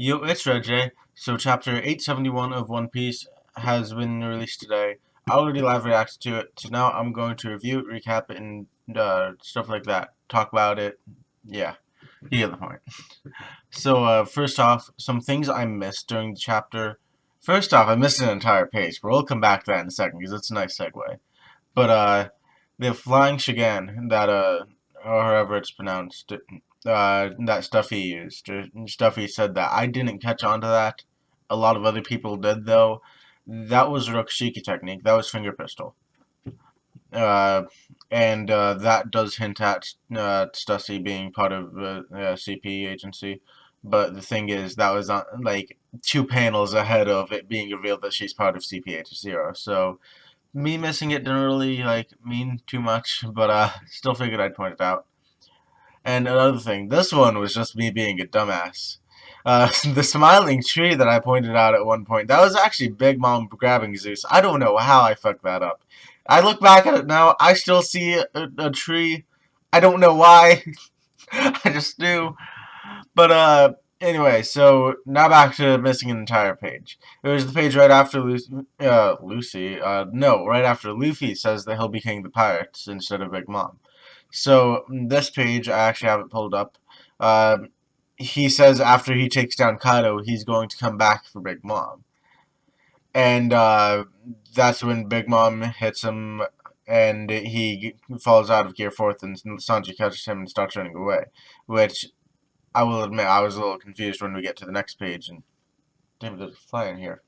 Yo, it's Red J. So, chapter 871 of One Piece has been released today. I already live reacted to it, so now I'm going to review it, recap it, and stuff like that. Talk about it. Yeah, you get the point. So, first off, some things I missed during the chapter. First off, I missed an entire page, but we'll come back to that in a second because it's a nice segue. But, the flying Shigan that, or however it's pronounced, that Stuffy used. Stuffy said that. I didn't catch on to that. A lot of other people did, though. That was Rokushiki technique. That was finger pistol. Uh, and that does hint at Stussy being part of the CP agency. But the thing is, that was on, like 2 panels ahead of it being revealed that she's part of CPH0. So me missing it didn't really like mean too much, but still figured I'd point it out. And another thing, this one was just me being a dumbass. The smiling tree that I pointed out at one point, that was actually Big Mom grabbing Zeus. I don't know how I fucked that up. I look back at it now, I still see a tree. I don't know why. I just do. But, anyway, so now back to missing an entire page. It was the page right after no, right after Luffy says that he'll be king of the pirates instead of Big Mom. So, this page, I actually have it pulled up. Uh, he says after he takes down Kaido, he's going to come back for Big Mom. And, that's when Big Mom hits him and he falls out of Gear 4th and Sanji catches him and starts running away. Which, I will admit, I was a little confused when we get to the next page. And, damn, there's a fly in here.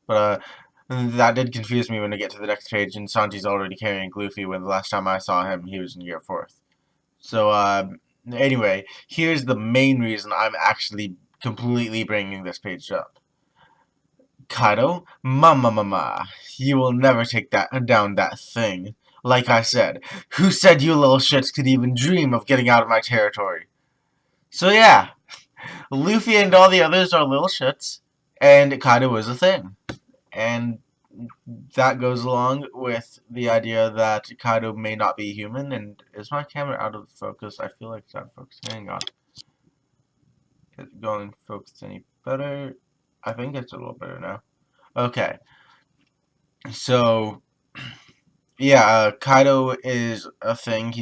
But, that did confuse me when we get to the next page and Sanji's already carrying Luffy when the last time I saw him, he was in Gear 4th. So, anyway, here's the main reason I'm actually completely bringing this page up. Kaido, mama, you will never take that down that thing. Like I said, who said you little shits could even dream of getting out of my territory? So yeah, Luffy and all the others are little shits, and Kaido is a thing. And that goes along with the idea that Kaido may not be human. And is my camera out of focus? I feel like it's out of focus. Hang on. Is it going focus any better? I think it's a little better now. Okay. So, yeah, Kaido is a thing.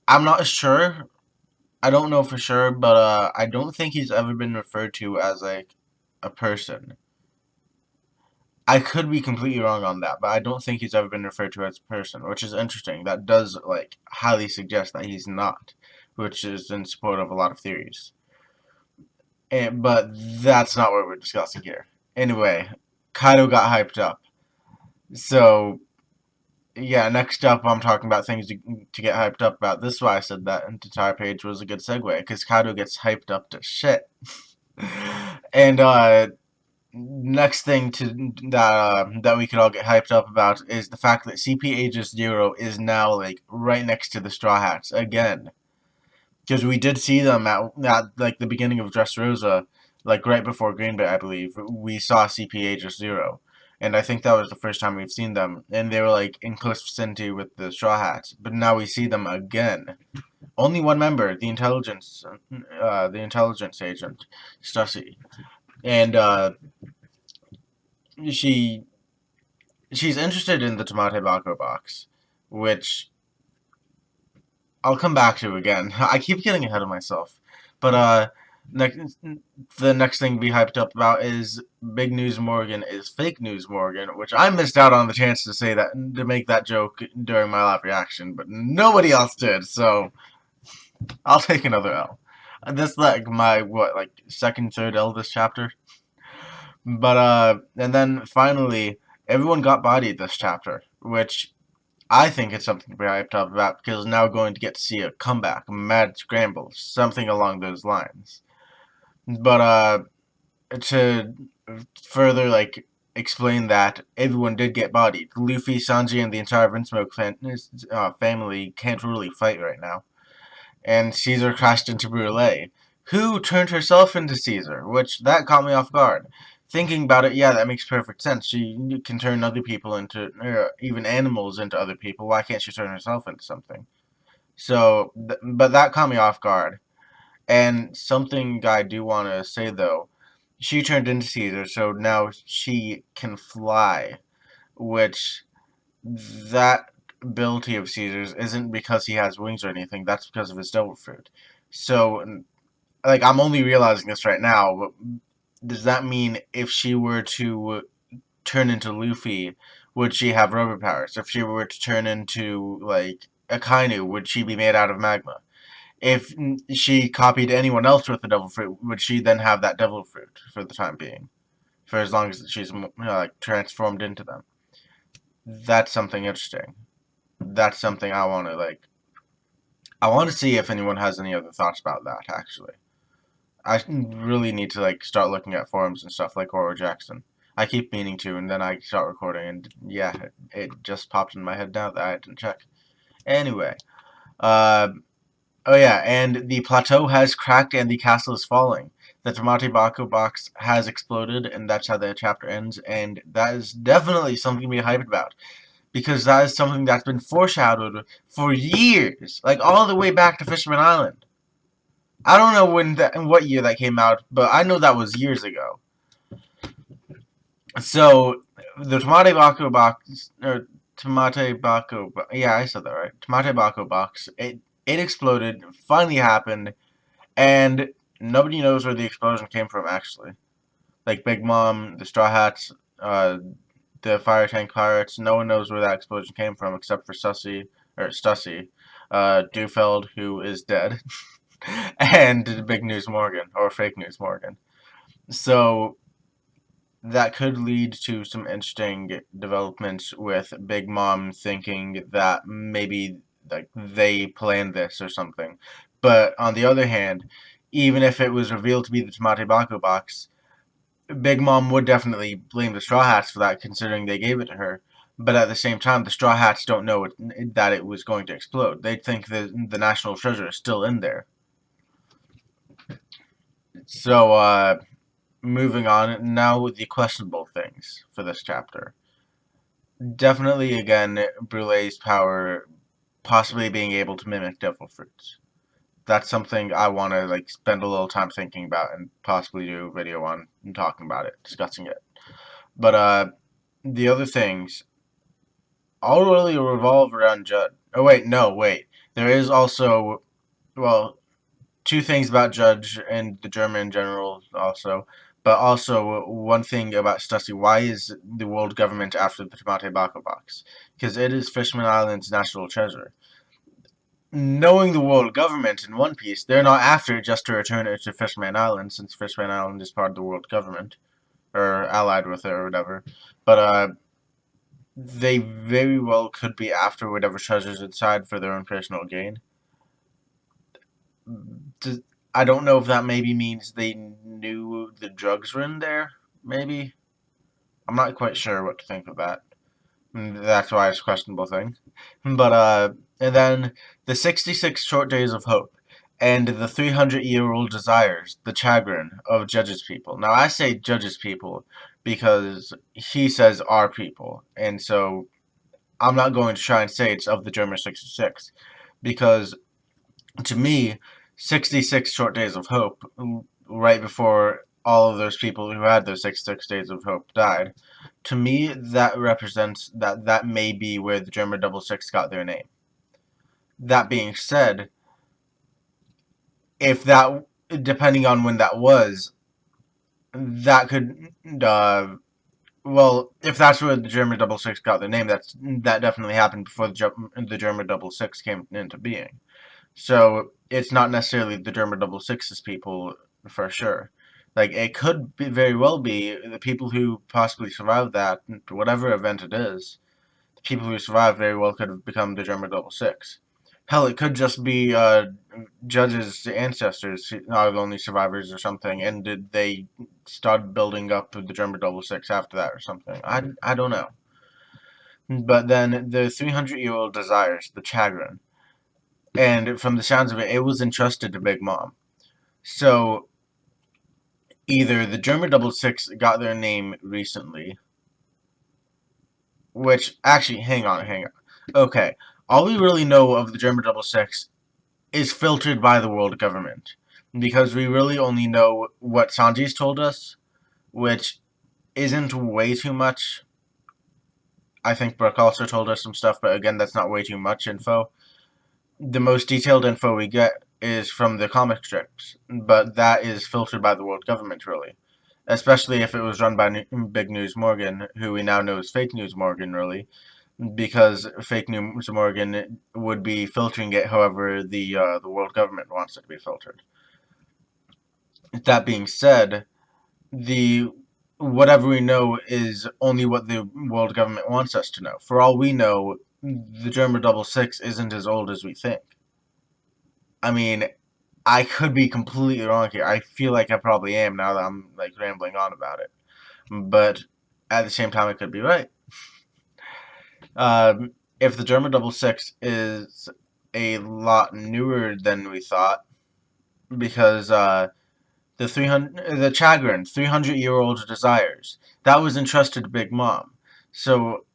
I'm not sure. I don't know for sure, but I don't think he's ever been referred to as like a person. I could be completely wrong on that, but I don't think he's ever been referred to as a person, which is interesting. That does, like, highly suggest that he's not, which is in support of a lot of theories. But that's not what we're discussing here. Anyway, Kaido got hyped up. So, yeah, next up I'm talking about things to get hyped up about. This is why I said that entire page was a good segue, because Kaido gets hyped up to shit. And, next thing that we could all get hyped up about is the fact that CP Aegis Zero is now like right next to the Straw Hats again, because we did see them at like the beginning of Dressrosa, like right before Green Bay, I believe. We saw CP Aegis Zero, and I think that was the first time we've seen them, and they were like in close vicinity with the Straw Hats. But now we see them again. Only one member, the intelligence agent, Stussy, and she she's interested in the Tomate Bako box, which I'll come back to again. I keep getting ahead of myself. But next, the next thing to be hyped up about is Big News Morgan is Fake News Morgan, which I missed out on the chance to say that, to make that joke during my live reaction, but nobody else did, so I'll take another L. This like my what, like second, third L this chapter. But and then finally, everyone got bodied this chapter, which I think it's something to be hyped up about because now we're going to get to see a comeback, a mad scramble, something along those lines. But to further like explain that, everyone did get bodied. Luffy, Sanji, and the entire Vinsmoke family can't really fight right now. And Caesar crashed into Brûlée, who turned herself into Caesar, which that caught me off guard. Thinking about it, yeah, that makes perfect sense. She can turn other people into, even animals into other people. Why can't she turn herself into something? So, but that caught me off guard. And something I do want to say though, she turned into Caesar, so now she can fly, which that ability of Caesar's isn't because he has wings or anything. That's because of his devil fruit. So, like, I'm only realizing this right now, but does that mean if she were to turn into Luffy, would she have rubber powers? If she were to turn into, like, Akainu, would she be made out of magma? If she copied anyone else with the devil fruit, would she then have that devil fruit for the time being? For as long as she's like transformed into them. That's something interesting. That's something I want to like. I want to see if anyone has any other thoughts about that. Actually, I really need to like start looking at forums and stuff like Oro Jackson. I keep meaning to, and then I start recording, and yeah, it just popped in my head now that I didn't check. Anyway, uh, oh yeah, and the plateau has cracked and the castle is falling. The Tamate Bako box has exploded, and that's how the chapter ends. And that is definitely something to be hyped about, because that is something that's been foreshadowed for years, like all the way back to Fisherman Island. I don't know what year that came out, but I know that was years ago. So the Tamate Bako box, or Tamate Bako, yeah, I said that right. Tamate Bako box. It exploded. Finally happened, and nobody knows where the explosion came from. Actually, like Big Mom, the Straw Hats, the Fire Tank Pirates. No one knows where that explosion came from except for Stussy, Dufeld, who is dead, and Big News Morgan or Fake News Morgan. So that could lead to some interesting developments with Big Mom thinking that maybe like they planned this or something. But on the other hand, even if it was revealed to be the Tamate Bako box, Big Mom would definitely blame the Straw Hats for that, considering they gave it to her. But at the same time, the Straw Hats don't know that it was going to explode. They think that the national treasure is still in there. So, moving on, now with the questionable things for this chapter. Definitely, again, Brulee's power possibly being able to mimic devil fruits. That's something I want to like spend a little time thinking about and possibly do a video on and talking about it, discussing it. But the other things all really revolve around Judd. Oh wait, no, wait. There is also well two things about Judge and the German general also, but also one thing about Stussy. Why is the world government after the Tamate Bako box? Because it is Fishman Island's national treasure. Knowing the world government in One Piece, they're not after it just to return it to Fishman Island, since Fishman Island is part of the world government, or allied with it or whatever. But they very well could be after whatever treasures inside for their own personal gain. I don't know if that maybe means they knew the drugs were in there, maybe? I'm not quite sure what to think of that. That's why it's a questionable thing. But, and then the 66 short days of hope, and the 300-year-old desires, the chagrin of Judge's people. Now, I say Judge's people because he says our people, and so I'm not going to try and say it's of the German 66, because to me, 66 short days of hope, right before all of those people who had those 66 days of hope died, to me, that represents that may be where the German double six got their name. That being said, if that, depending on when that was, that could, well, if that's where the German double six got their name, that definitely happened before the German double six came into being. So it's not necessarily the German double sixes people for sure. Like it could be, very well be the people who possibly survived that, whatever event it is. The people who survived very well could have become the German double six. Hell, it could just be Judge's ancestors are the only survivors or something, and did they start building up the German double six after that or something? I don't know. But then the 300-year-old desires, the chagrin. And from the sounds of it, it was entrusted to Big Mom. So either the German double six got their name recently, which actually, hang on. Okay, all we really know of the German double six is filtered by the world government. because we really only know what Sanji's told us, which isn't way too much. I think Brooke also told us some stuff, but again, that's not way too much info. The most detailed info we get is from the comic strips, but that is filtered by the world government, really. Especially if it was run by Big News Morgan, who we now know is Fake News Morgan, really, because Fake News Morgan would be filtering it however the world government wants it to be filtered. That being said, the whatever we know is only what the world government wants us to know. For all we know, the German double six isn't as old as we think. I mean, I could be completely wrong here. I feel like I probably am now that I'm like rambling on about it. But at the same time, I could be right. If the German double six is a lot newer than we thought, because the Chagrin, 300-year-old desires, that was entrusted to Big Mom. So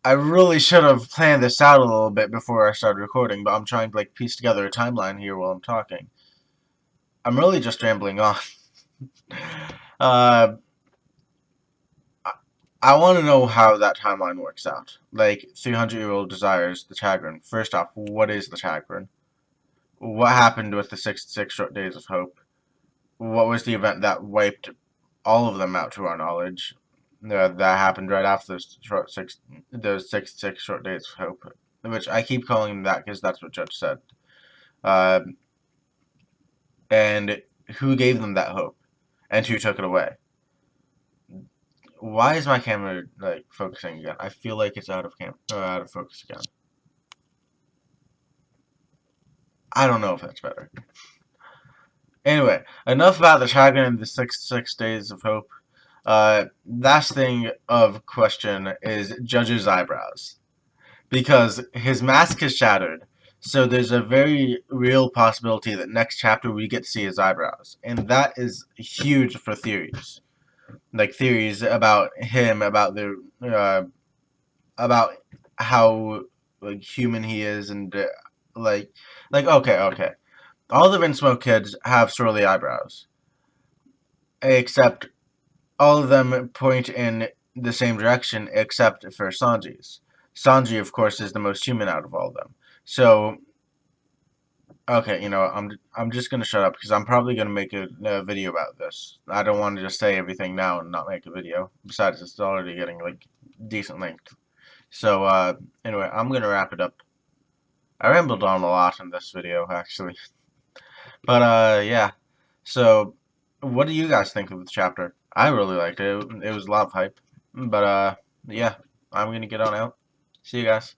I really should have planned this out a little bit before I started recording, but I'm trying to like piece together a timeline here while I'm talking. I'm really just rambling on. uh, I want to know how that timeline works out. Like, 300-year-old desires, the Chagrin. First off, what is the Chagrin? What happened with the 66 short days of hope? What was the event that wiped all of them out to our knowledge? That happened right after those 66 short days of hope. Which I keep calling them that because that's what Judge said. Uh, and who gave them that hope? And who took it away? Why is my camera like focusing again? I feel like it's out of focus again. I don't know if that's better. Anyway, enough about the Chagrin and the 66 days of hope. Last thing of question is Judge's eyebrows, because his mask is shattered. So there's a very real possibility that next chapter we get to see his eyebrows, and that is huge for theories. Like theories about him, about how like human he is, and like okay. All the Vinsmoke kids have swirly eyebrows, except all of them point in the same direction, except for Sanji's. Sanji, of course, is the most human out of all of them. So, okay, I'm just gonna shut up because I'm probably gonna make a video about this. I don't want to just say everything now and not make a video. Besides, it's already getting like decent length. So, anyway, I'm gonna wrap it up. I rambled on a lot in this video, actually. But, yeah. So, what do you guys think of the chapter? I really liked it. It was a lot of hype. But, yeah. I'm gonna get on out. See you guys.